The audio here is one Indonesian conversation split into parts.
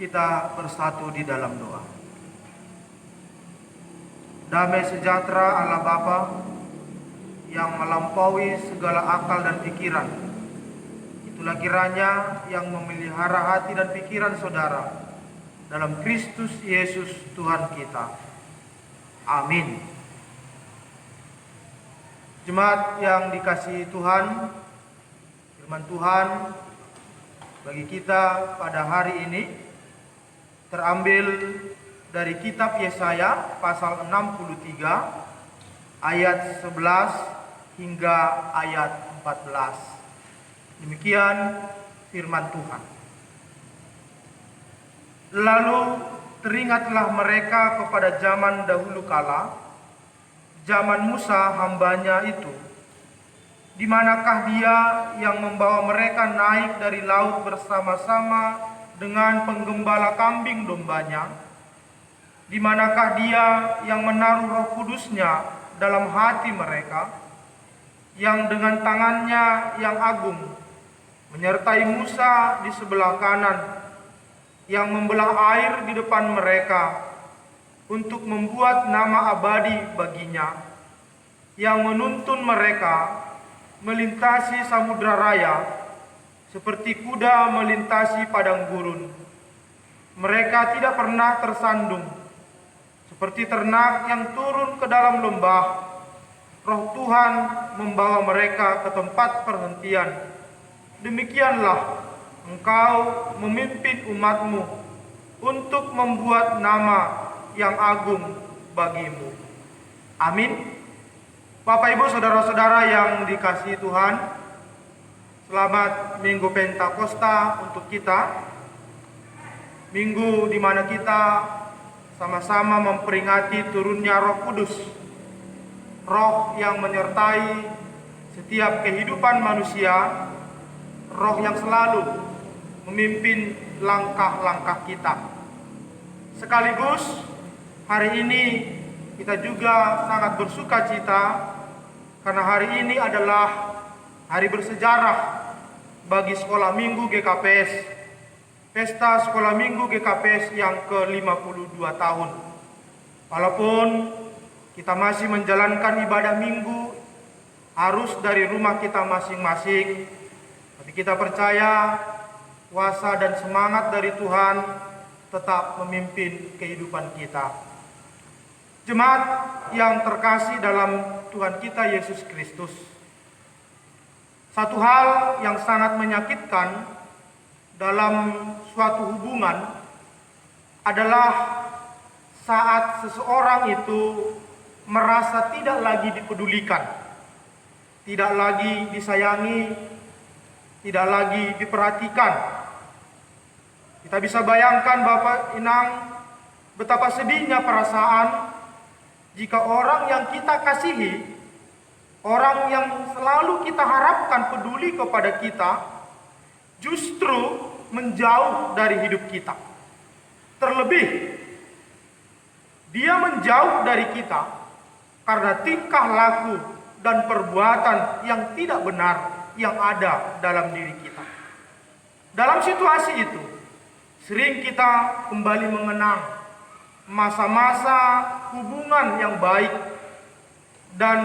Kita bersatu di dalam doa. Damai sejahtera Allah Bapa yang melampaui segala akal dan pikiran, itulah kiranya yang memelihara hati dan pikiran saudara dalam Kristus Yesus Tuhan kita. Amin. Jemaat yang dikasihi Tuhan, firman Tuhan bagi kita pada hari ini terambil dari kitab Yesaya pasal 63 ayat 11 hingga ayat 14. Demikian firman Tuhan. Lalu teringatlah mereka kepada zaman dahulu kala, zaman Musa hambanya itu. Di manakah dia yang membawa mereka naik dari laut bersama-sama dengan penggembala kambing dombanya? Di manakah dia yang menaruh Roh Kudusnya dalam hati mereka, yang dengan tangannya yang agung menyertai Musa di sebelah kanan, yang membelah air di depan mereka untuk membuat nama abadi baginya, yang menuntun mereka melintasi samudra raya seperti kuda melintasi padang gurun. Mereka tidak pernah tersandung, seperti ternak yang turun ke dalam lembah. Roh Tuhan membawa mereka ke tempat perhentian. Demikianlah engkau memimpin umatmu untuk membuat nama yang agung bagimu. Amin. Bapak Ibu saudara-saudara yang dikasihi Tuhan, selamat Minggu Pentakosta untuk kita. Minggu di mana kita sama-sama memperingati turunnya Roh Kudus, Roh yang menyertai setiap kehidupan manusia, Roh yang selalu memimpin langkah-langkah kita. Sekaligus hari ini kita juga sangat bersuka cita karena hari ini adalah hari bersejarah bagi Sekolah Minggu GKPS, Pesta Sekolah Minggu GKPS yang ke-52 tahun. Walaupun kita masih menjalankan ibadah minggu harus dari rumah kita masing-masing, tapi kita percaya kuasa dan semangat dari Tuhan tetap memimpin kehidupan kita. Jemaat yang terkasih dalam Tuhan kita Yesus Kristus, satu hal yang sangat menyakitkan dalam suatu hubungan adalah saat seseorang itu merasa tidak lagi dipedulikan, tidak lagi disayangi, tidak lagi diperhatikan. Kita bisa bayangkan Bapak Inang, betapa sedihnya perasaan jika orang yang kita kasihi, orang yang selalu kita harapkan peduli kepada kita, justru menjauh dari hidup kita. Terlebih, dia menjauh dari kita karena tingkah laku dan perbuatan yang tidak benar yang ada dalam diri kita. Dalam situasi itu, sering kita kembali mengenang masa-masa hubungan yang baik, dan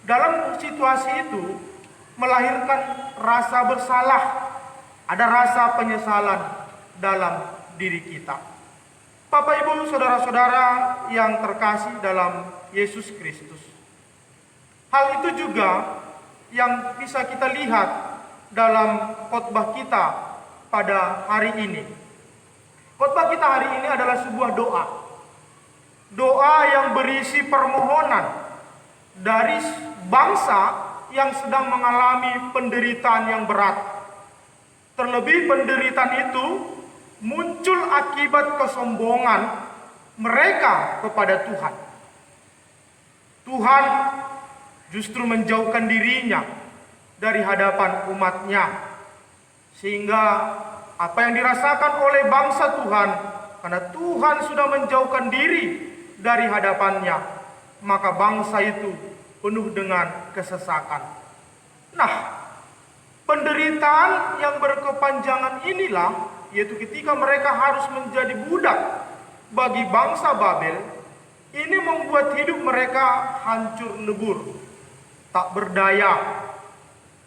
dalam situasi itu melahirkan rasa bersalah, ada rasa penyesalan dalam diri kita. Bapak Ibu saudara-saudara yang terkasih dalam Yesus Kristus, hal itu juga yang bisa kita lihat dalam khotbah kita pada hari ini. Khotbah kita hari ini adalah sebuah doa. Doa yang berisi permohonan dari bangsa yang sedang mengalami penderitaan yang berat. Terlebih penderitaan itu muncul akibat kesombongan mereka kepada Tuhan. Tuhan justru menjauhkan dirinya dari hadapan umatnya, sehingga apa yang dirasakan oleh bangsa Tuhan, karena Tuhan sudah menjauhkan diri dari hadapannya, maka bangsa itu penuh dengan kesesakan. Nah, penderitaan yang berkepanjangan inilah yaitu ketika mereka harus menjadi budak bagi bangsa Babel, ini membuat hidup mereka hancur lebur, tak berdaya,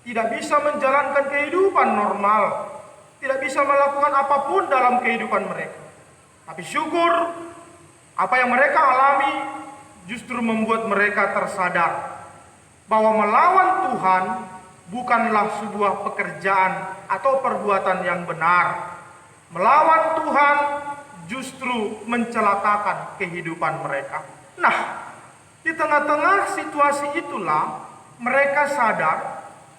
tidak bisa menjalankan kehidupan normal, tidak bisa melakukan apapun dalam kehidupan mereka. Tapi syukur, apa yang mereka alami justru membuat mereka tersadar bahwa melawan Tuhan bukanlah sebuah pekerjaan atau perbuatan yang benar. Melawan Tuhan justru mencelakakan kehidupan mereka. Nah, di tengah-tengah situasi itulah mereka sadar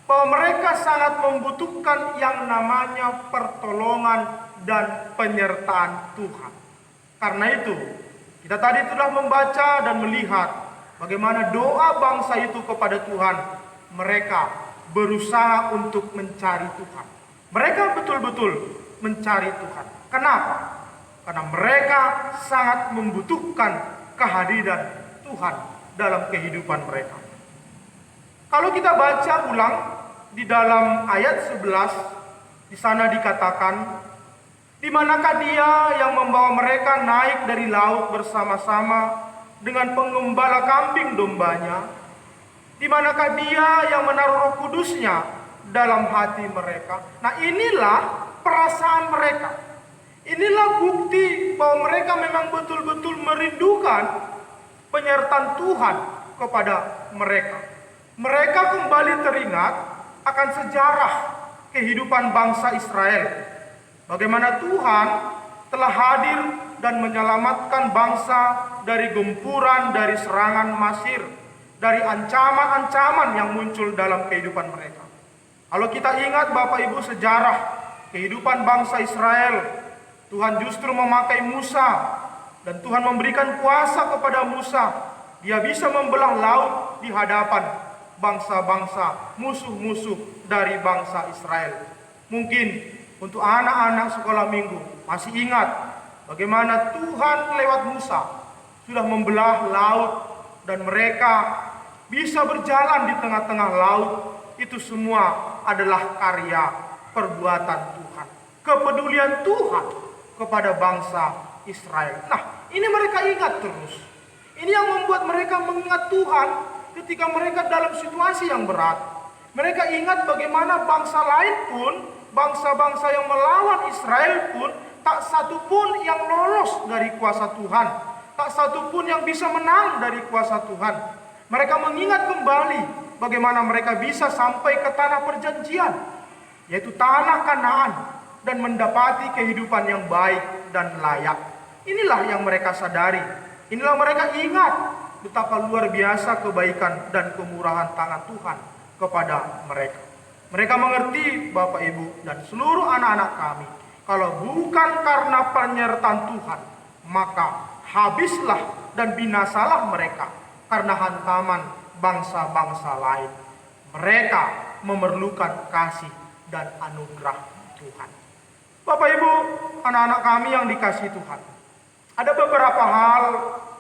bahwa mereka sangat membutuhkan yang namanya pertolongan dan penyertaan Tuhan. Karena itu, kita tadi telah membaca dan melihat bagaimana doa bangsa itu kepada Tuhan. Mereka berusaha untuk mencari Tuhan. Mereka betul-betul mencari Tuhan. Kenapa? Karena mereka sangat membutuhkan kehadiran Tuhan dalam kehidupan mereka. Kalau kita baca ulang di dalam ayat 11, di sana dikatakan, di manakah Dia yang membawa mereka naik dari laut bersama-sama dengan pengembala kambing dombanya? Di manakah Dia yang menaruh Roh Kudus-Nya dalam hati mereka? Nah, inilah perasaan mereka. Inilah bukti bahwa mereka memang betul-betul merindukan penyertaan Tuhan kepada mereka. Mereka kembali teringat akan sejarah kehidupan bangsa Israel. Bagaimana Tuhan telah hadir dan menyelamatkan bangsa dari gempuran, dari serangan Mesir, dari ancaman-ancaman yang muncul dalam kehidupan mereka. Kalau kita ingat Bapak Ibu sejarah kehidupan bangsa Israel, Tuhan justru memakai Musa dan Tuhan memberikan kuasa kepada Musa. Dia bisa membelah laut di hadapan bangsa-bangsa, musuh-musuh dari bangsa Israel. Mungkin untuk anak-anak sekolah minggu masih ingat bagaimana Tuhan lewat Musa sudah membelah laut dan mereka bisa berjalan di tengah-tengah laut. Itu semua adalah karya perbuatan Tuhan, kepedulian Tuhan kepada bangsa Israel. Nah, ini mereka ingat terus. Ini yang membuat mereka mengingat Tuhan ketika mereka dalam situasi yang berat. Mereka ingat bagaimana bangsa lain pun, bangsa-bangsa yang melawan Israel pun, tak satu pun yang lolos dari kuasa Tuhan. Tak satu pun yang bisa menang dari kuasa Tuhan. Mereka mengingat kembali bagaimana mereka bisa sampai ke tanah perjanjian, yaitu tanah Kanaan, dan mendapati kehidupan yang baik dan layak. Inilah yang mereka sadari. Inilah mereka ingat betapa luar biasa kebaikan dan kemurahan tangan Tuhan kepada mereka. Mereka mengerti Bapak Ibu dan seluruh anak-anak kami, kalau bukan karena penyertaan Tuhan, maka habislah dan binasalah mereka karena hantaman bangsa-bangsa lain. Mereka memerlukan kasih dan anugerah Tuhan. Bapak Ibu, anak-anak kami yang dikasihi Tuhan, ada beberapa hal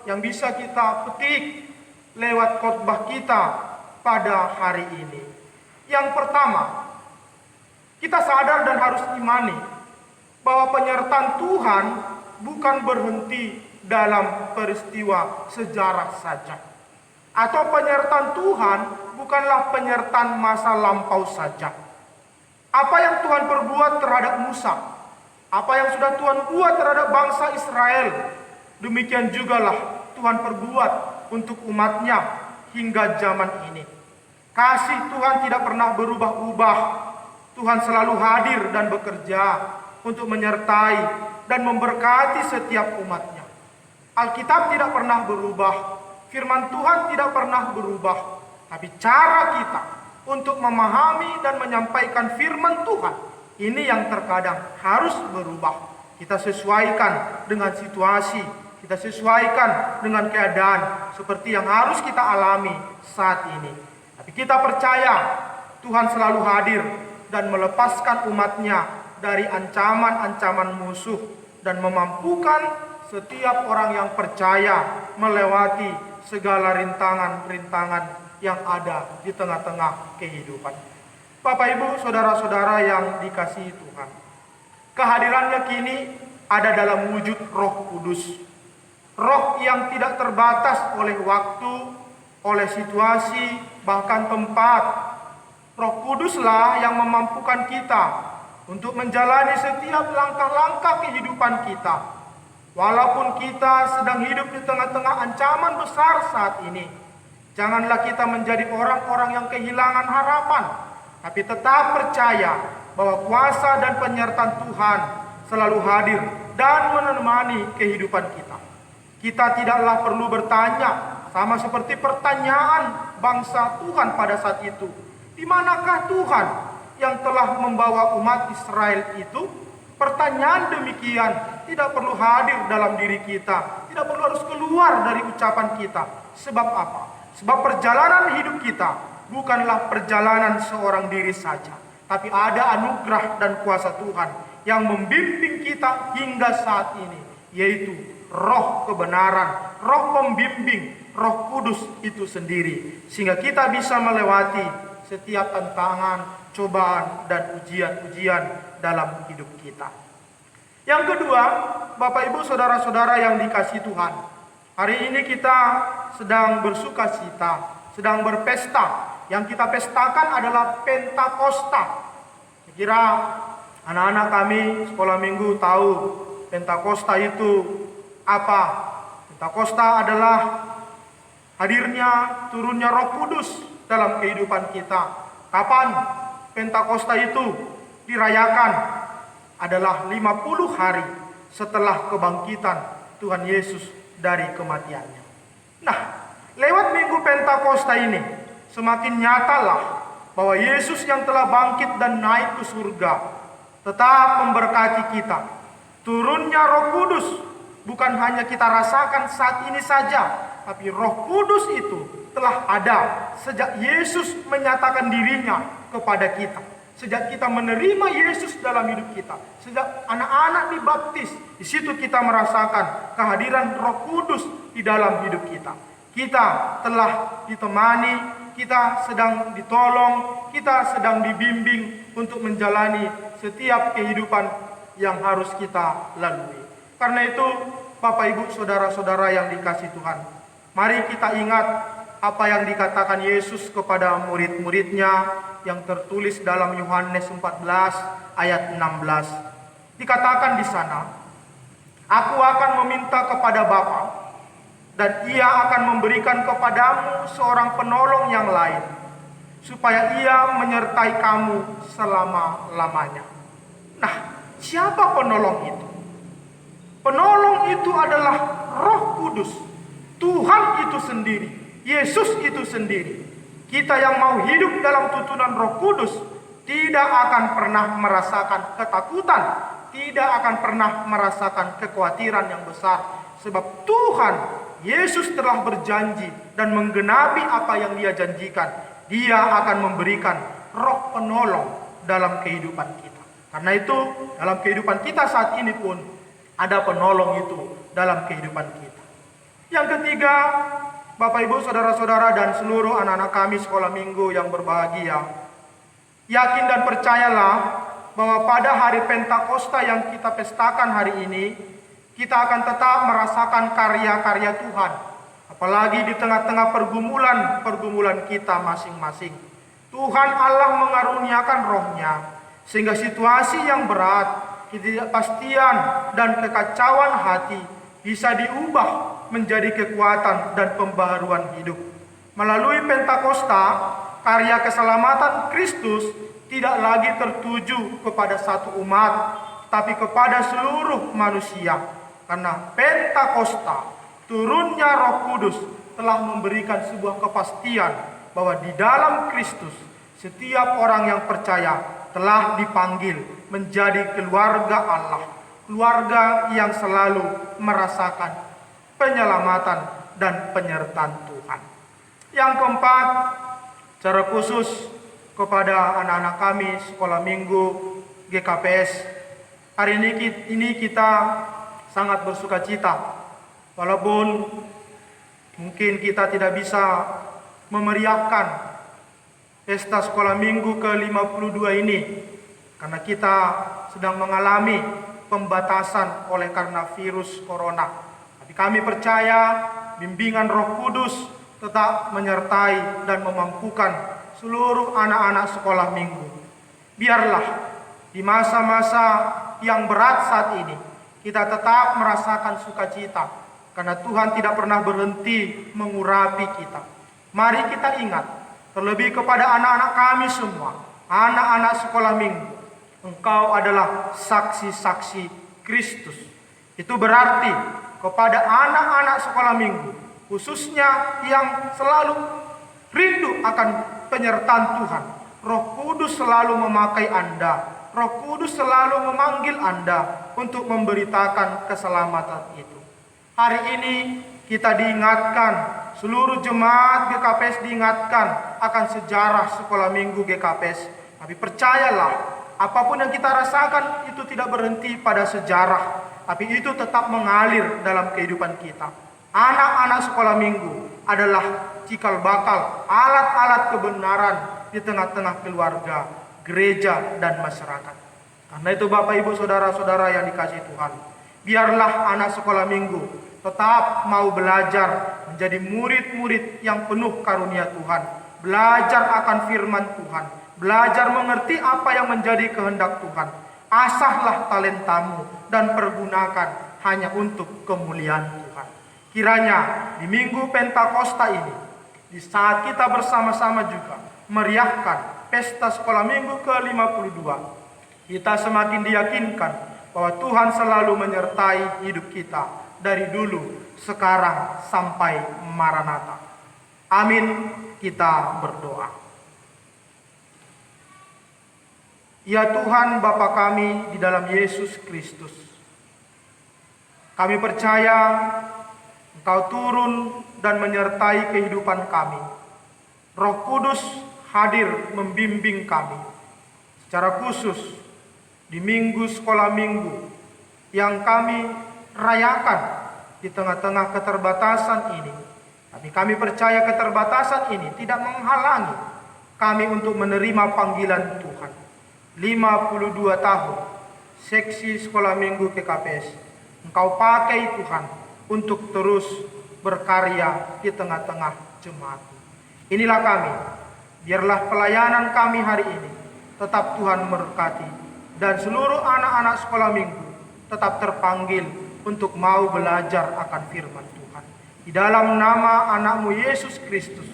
yang bisa kita petik lewat khotbah kita pada hari ini. Yang pertama, kita sadar dan harus imani bahwa penyertaan Tuhan bukan berhenti dalam peristiwa sejarah saja. Atau penyertaan Tuhan bukanlah penyertaan masa lampau saja. Apa yang Tuhan perbuat terhadap Musa, apa yang sudah Tuhan buat terhadap bangsa Israel, demikian jugalah Tuhan perbuat untuk umatnya hingga zaman ini. Kasih Tuhan tidak pernah berubah-ubah. Tuhan selalu hadir dan bekerja untuk menyertai dan memberkati setiap umatnya. Alkitab tidak pernah berubah, firman Tuhan tidak pernah berubah. Tapi cara kita untuk memahami dan menyampaikan firman Tuhan, ini yang terkadang harus berubah. Kita sesuaikan dengan situasi, kita sesuaikan dengan keadaan seperti yang harus kita alami saat ini. Tapi kita percaya Tuhan selalu hadir dan melepaskan umatnya dari ancaman-ancaman musuh dan memampukan setiap orang yang percaya melewati segala rintangan-rintangan yang ada di tengah-tengah kehidupan. Bapak Ibu, saudara-saudara yang dikasihi Tuhan, Kehadirannya kini ada dalam wujud Roh Kudus. Roh yang tidak terbatas oleh waktu, oleh situasi, bahkan tempat. Roh Kuduslah yang memampukan kita untuk menjalani setiap langkah-langkah kehidupan kita. Walaupun kita sedang hidup di tengah-tengah ancaman besar saat ini, janganlah kita menjadi orang-orang yang kehilangan harapan, tapi tetap percaya bahwa kuasa dan penyertaan Tuhan selalu hadir dan menemani kehidupan kita. Kita tidaklah perlu bertanya, sama seperti pertanyaan bangsa Tuhan pada saat itu. Di manakah Tuhan yang telah membawa umat Israel itu? Pertanyaan demikian tidak perlu hadir dalam diri kita, tidak perlu harus keluar dari ucapan kita. Sebab apa? Sebab perjalanan hidup kita bukanlah perjalanan seorang diri saja, tapi ada anugerah dan kuasa Tuhan yang membimbing kita hingga saat ini, yaitu Roh kebenaran, Roh pembimbing, Roh Kudus itu sendiri, sehingga kita bisa melewati setiap tantangan, cobaan, dan ujian-ujian dalam hidup kita. Yang kedua, Bapak Ibu Saudara-saudara yang dikasihi Tuhan, hari ini kita sedang bersuka cita, sedang berpesta. Yang kita pestakan adalah Pentakosta. Saya kira anak-anak kami sekolah minggu tahu Pentakosta itu apa. Pentakosta adalah hadirnya, turunnya Roh Kudus dalam kehidupan kita. Kapan Pentakosta itu dirayakan? Adalah 50 hari setelah kebangkitan Tuhan Yesus dari kematiannya. Nah, lewat minggu Pentakosta ini semakin nyatalah bahwa Yesus yang telah bangkit dan naik ke surga tetap memberkati kita. Turunnya Roh Kudus bukan hanya kita rasakan saat ini saja, tapi Roh Kudus itu telah ada sejak Yesus menyatakan dirinya kepada kita. Sejak kita menerima Yesus dalam hidup kita, sejak anak-anak dibaptis, di situ kita merasakan kehadiran Roh Kudus di dalam hidup kita. Kita telah ditemani, kita sedang ditolong, kita sedang dibimbing untuk menjalani setiap kehidupan yang harus kita lalui. Karena itu, Bapak Ibu Saudara-saudara yang dikasihi Tuhan, mari kita ingat apa yang dikatakan Yesus kepada murid-muridnya yang tertulis dalam Yohanes 14 ayat 16. Dikatakan di sana, "Aku akan meminta kepada Bapa, dan Ia akan memberikan kepadamu seorang penolong yang lain, supaya Ia menyertai kamu selama-lamanya." Nah, siapa penolong itu? Penolong itu adalah Roh Kudus, Tuhan itu sendiri, Yesus itu sendiri. Kita yang mau hidup dalam tuntunan Roh Kudus tidak akan pernah merasakan ketakutan, tidak akan pernah merasakan kekhawatiran yang besar, sebab Tuhan Yesus telah berjanji dan menggenapi apa yang Dia janjikan. Dia akan memberikan Roh penolong dalam kehidupan kita. Karena itu dalam kehidupan kita saat ini pun ada penolong itu dalam kehidupan kita. Yang ketiga, Bapak Ibu Saudara-saudara dan seluruh anak-anak kami sekolah minggu yang berbahagia, yakin dan percayalah bahwa pada hari Pentakosta yang kita pestakan hari ini, kita akan tetap merasakan karya-karya Tuhan. Apalagi di tengah-tengah pergumulan kita masing-masing. Tuhan Allah mengaruniakan Roh-Nya, sehingga situasi yang berat, ketidakpastian dan kekacauan hati bisa diubah menjadi kekuatan dan pembaharuan hidup. Melalui Pentakosta, karya keselamatan Kristus tidak lagi tertuju kepada satu umat, tapi kepada seluruh manusia. Karena Pentakosta, turunnya Roh Kudus telah memberikan sebuah kepastian bahwa di dalam Kristus setiap orang yang percaya telah dipanggil menjadi keluarga Allah, keluarga yang selalu merasakan penyelamatan dan penyertaan Tuhan. Yang keempat, secara khusus kepada anak-anak kami sekolah minggu GKPS, hari ini kita sangat bersuka cita, walaupun mungkin kita tidak bisa memeriahkan pesta sekolah minggu ke-52 ini, karena kita sedang mengalami pembatasan oleh karena virus corona. Tapi kami percaya bimbingan Roh Kudus tetap menyertai dan memampukan seluruh anak-anak sekolah minggu. Biarlah di masa-masa yang berat saat ini kita tetap merasakan sukacita, karena Tuhan tidak pernah berhenti mengurapi kita. Mari kita ingat, terlebih kepada anak-anak kami semua, anak-anak sekolah minggu, engkau adalah saksi-saksi Kristus. Itu berarti kepada anak-anak sekolah minggu, khususnya yang selalu rindu akan penyertaan Tuhan, Roh Kudus selalu memakai Anda. Roh Kudus selalu memanggil Anda untuk memberitakan keselamatan itu. Hari ini kita diingatkan, seluruh jemaat GKPS diingatkan akan sejarah sekolah minggu GKPS. Tapi percayalah, apapun yang kita rasakan itu tidak berhenti pada sejarah, tapi itu tetap mengalir dalam kehidupan kita. Anak-anak sekolah minggu adalah cikal bakal, alat-alat kebenaran di tengah-tengah keluarga, gereja, dan masyarakat. Karena itu Bapak Ibu Saudara-saudara yang dikasihi Tuhan, biarlah anak sekolah minggu tetap mau belajar menjadi murid-murid yang penuh karunia Tuhan, belajar akan firman Tuhan, belajar mengerti apa yang menjadi kehendak Tuhan. Asahlah talentamu dan pergunakan hanya untuk kemuliaan Tuhan. Kiranya di Minggu Pentakosta ini, di saat kita bersama-sama juga meriahkan pesta sekolah minggu ke-52, kita semakin diyakinkan bahwa Tuhan selalu menyertai hidup kita dari dulu, sekarang, sampai Maranatha. Amin. Kita berdoa. Ya Tuhan Bapa kami di dalam Yesus Kristus, kami percaya Engkau turun dan menyertai kehidupan kami. Roh Kudus hadir membimbing kami secara khusus di minggu sekolah minggu yang kami rayakan di tengah-tengah keterbatasan ini. Tapi kami percaya keterbatasan ini tidak menghalangi kami untuk menerima panggilan Tuhan. 52 tahun seksi sekolah minggu GKPS, Engkau pakai Tuhan untuk terus berkarya di tengah-tengah jemaat. Inilah kami. Biarlah pelayanan kami hari ini tetap Tuhan memberkati, dan seluruh anak-anak sekolah minggu tetap terpanggil untuk mau belajar akan firman Tuhan. Di dalam nama anak-Mu Yesus Kristus,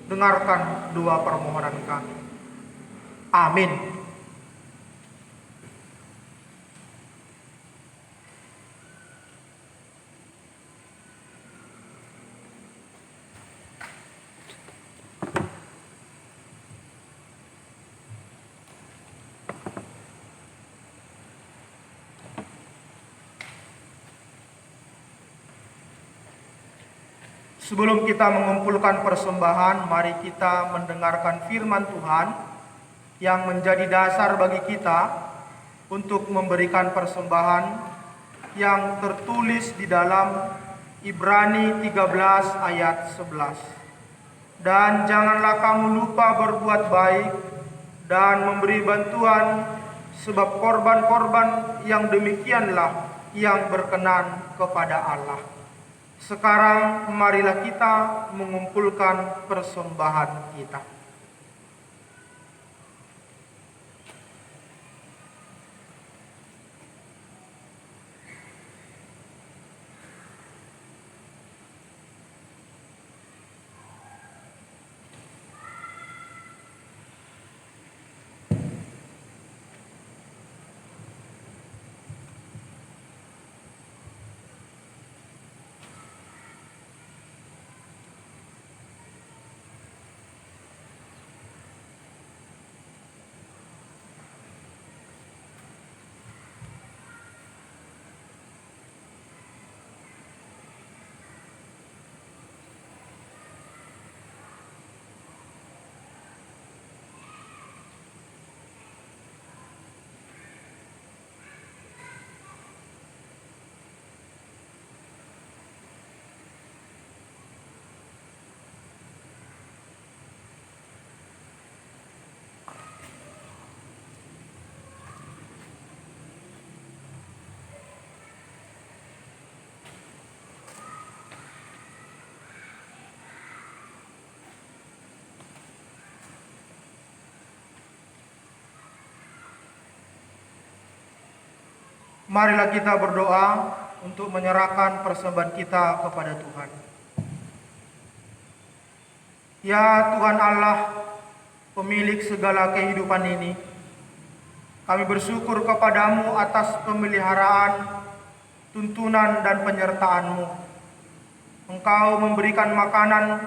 dengarkan doa permohonan kami. Amin. Sebelum kita mengumpulkan persembahan, mari kita mendengarkan firman Tuhan yang menjadi dasar bagi kita untuk memberikan persembahan yang tertulis di dalam Ibrani 13 ayat 11. Dan janganlah kamu lupa berbuat baik dan memberi bantuan, sebab korban-korban yang demikianlah yang berkenan kepada Allah. Sekarang marilah kita mengumpulkan persembahan kita. Marilah kita berdoa untuk menyerahkan persembahan kita kepada Tuhan. Ya Tuhan Allah, pemilik segala kehidupan ini, kami bersyukur kepadamu atas pemeliharaan, tuntunan, dan penyertaan-Mu. Engkau memberikan makanan,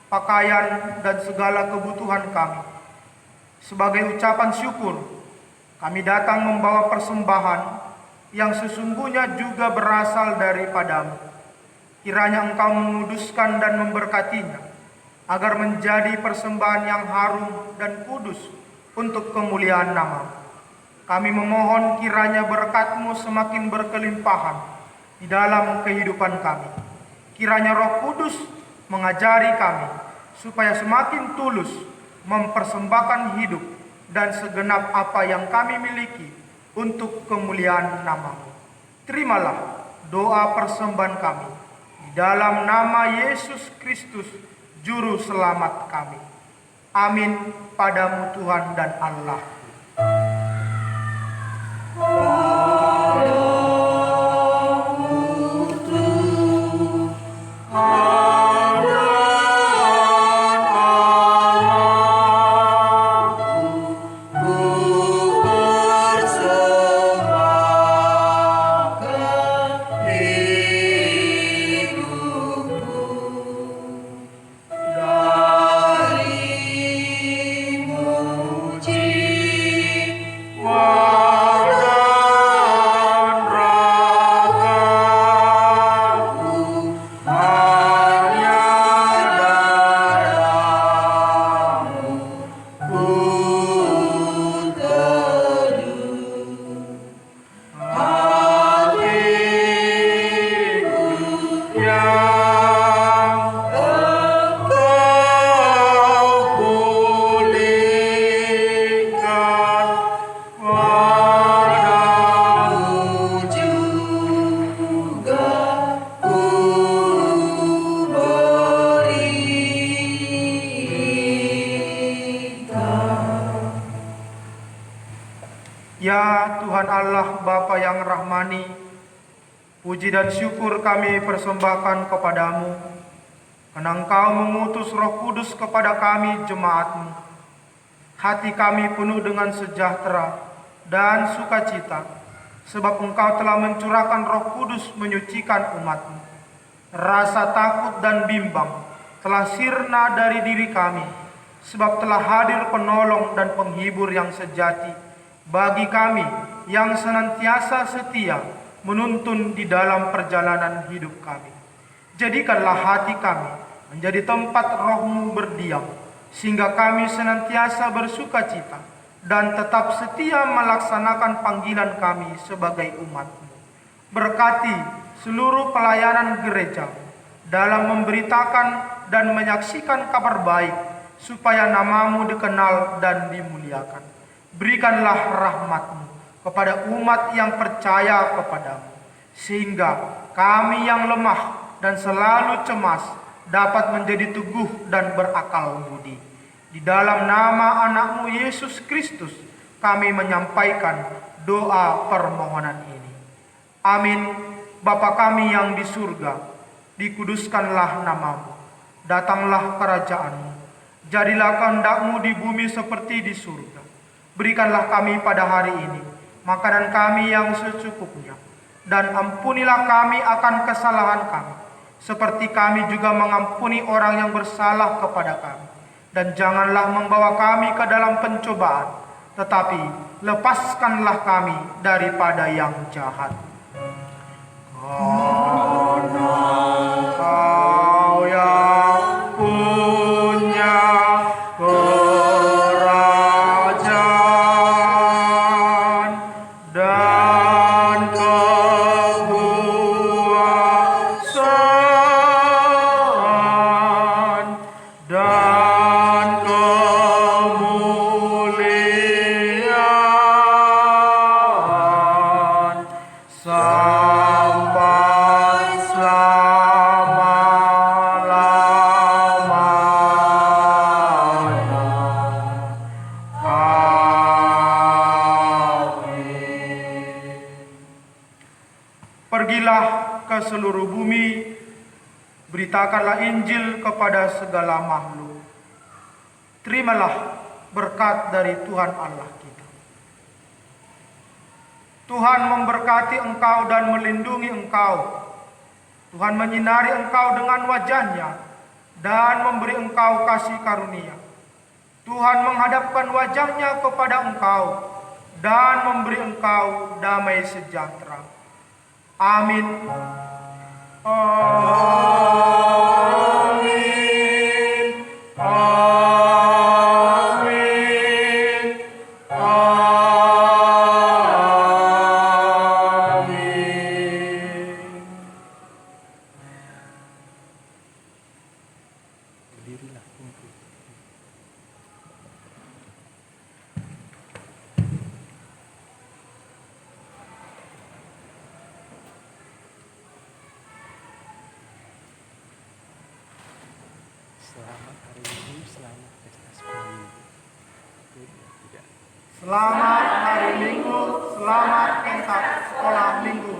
pakaian, dan segala kebutuhan kami. Sebagai ucapan syukur, kami datang membawa persembahan yang sesungguhnya juga berasal daripadamu. Kiranya Engkau menguduskan dan memberkatinya, agar menjadi persembahan yang harum dan kudus untuk kemuliaan nama-Mu. Kami memohon kiranya berkat-Mu semakin berkelimpahan di dalam kehidupan kami. Kiranya Roh Kudus mengajari kami supaya semakin tulus mempersembahkan hidup dan segenap apa yang kami miliki untuk kemuliaan nama-Mu. Terimalah doa persembahan kami di dalam nama Yesus Kristus, Juru Selamat kami. Amin. Padamu Tuhan dan Allah. Ya Tuhan Allah Bapa yang rahmani, puji dan syukur kami persembahkan kepadamu, karena Engkau mengutus Roh Kudus kepada kami jemaat-Mu. Hati kami penuh dengan sejahtera dan sukacita, sebab Engkau telah mencurahkan Roh Kudus menyucikan umat-Mu. Rasa takut dan bimbang telah sirna dari diri kami, sebab telah hadir penolong dan penghibur yang sejati bagi kami yang senantiasa setia menuntun di dalam perjalanan hidup kami. Jadikanlah hati kami menjadi tempat Roh-Mu berdiam, sehingga kami senantiasa bersukacita dan tetap setia melaksanakan panggilan kami sebagai umat-Mu. Berkati seluruh pelayanan gereja dalam memberitakan dan menyaksikan kabar baik, supaya nama-Mu dikenal dan dimuliakan. Berikanlah rahmat-Mu kepada umat yang percaya kepadamu, sehingga kami yang lemah dan selalu cemas dapat menjadi teguh dan berakal budi. Di dalam nama anak-Mu Yesus Kristus kami menyampaikan doa permohonan ini. Amin. Bapa kami yang di surga, dikuduskanlah nama-Mu. Datanglah kerajaan-Mu. Jadilah kehendak-Mu di bumi seperti di surga. Berikanlah kami pada hari ini makanan kami yang secukupnya, dan ampunilah kami akan kesalahan kami, seperti kami juga mengampuni orang yang bersalah kepada kami. Dan janganlah membawa kami ke dalam pencobaan, tetapi lepaskanlah kami daripada yang jahat. Karena Kau yang punya sampai Pergilah ke seluruh bumi, beritakanlah Injil kepada segala makhluk. Terimalah berkat dari Tuhan Allah kita. Tuhan memberkati engkau dan melindungi engkau. Tuhan menyinari engkau dengan wajah-Nya dan memberi engkau kasih karunia. Tuhan menghadapkan wajah-Nya kepada engkau dan memberi engkau damai sejahtera. Amin. Amin. Amin. Amin. Berdirilah kumpul. Selamat hari Minggu, selamat pesta sekolah Minggu. Tidak. Selamat hari Minggu, selamat pesta sekolah Minggu.